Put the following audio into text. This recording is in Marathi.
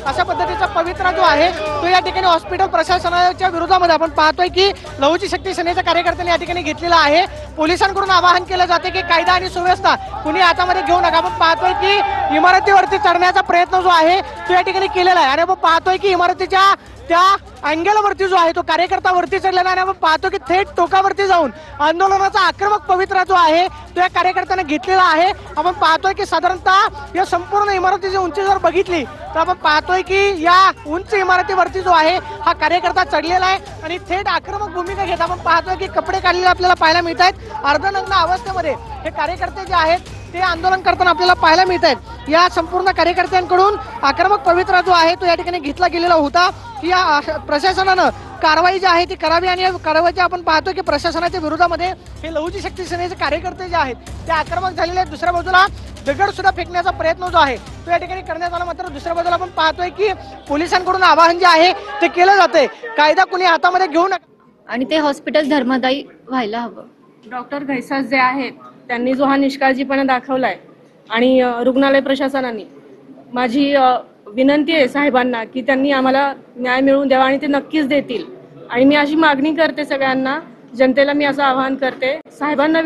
अशा पद्धतीचा पवित्रा जो आहे तो या ठिकाणी हॉस्पिटल प्रशासनाच्या विरोधामध्ये आपण पाहतोय की लहूची शक्ती सेनेच्या कार्यकर्त्यांनी या ठिकाणी घेतलेला आहे। पोलिसांकडून आवाहन केलं जाते की कायदा आणि सुव्यवस्था कुणी हातामध्ये घेऊ नका। आपण पाहतोय की इमारतीवरती चढण्याचा प्रयत्न जो आहे तो या ठिकाणी केलेला आहे आणि आपण पाहतोय की इमारतीच्या त्या अँगलवरती जो आहे तो कार्यकर्ता वरती चढलेला आहे। आपण पाहतो की थेट टोकावरती जाऊन आंदोलनाचा आक्रमक पवित्रा जो आहे तो या कार्यकर्त्यांनी घेतलेला आहे। आपण पाहतोय की साधारणतः या संपूर्ण इमारतीची उंची जर बघितली तर आपण पाहतोय की या उंच इमारतीवरती जो आहे हा कार्यकर्ता चढलेला आहे आणि थेट आक्रमक भूमिका घेत आपण पाहतोय की कपडे काढलेले आपल्याला पाहायला मिळत आहेत। अर्धनग्न अवस्थेमध्ये हे कार्यकर्ते जे आहेत ते आंदोलन करताना आपल्याला पाहायला मिळत आहेत। या संपूर्ण कार्यकर्त्यांकडून आक्रमक पवित्रा जो आहे तो या ठिकाणी घेतला गेलेला होता की या प्रशासनानं कारवाई जी आहे ती करावी आणि या कारवाईची आपण पाहतो की प्रशासनाच्या विरोधामध्ये हे लहूची शक्ती सेनेचे कार्यकर्ते जे आहेत ते आक्रमक झालेले आहेत। दुसऱ्या बाजूला दगड सुद्धा फेकण्याचा प्रयत्न जो आहे तो या ठिकाणी करण्यात आला। मात्र दुसऱ्या बाजूला आपण पाहतोय की पोलिसांकडून आवाहन जे आहे ते केलं जातंय कायदा कुणी हातामध्ये घेऊ नका आणि ते हॉस्पिटल धर्मदायी व्हायला हवं। डॉक्टर घैसास जे आहेत त्यांनी जो हा निष्काळजीपणा दाखवलाय आणि रुग्णालय प्रशासनाने माझी विनंती आहे साहेबांना की त्यांनी आम्हाला न्याय मिळवून द्यावा आणि ते नक्कीच देतील। आणि मी अशी मागणी करते सगळ्यांना जनतेला मी असं आवाहन करते साहेबांना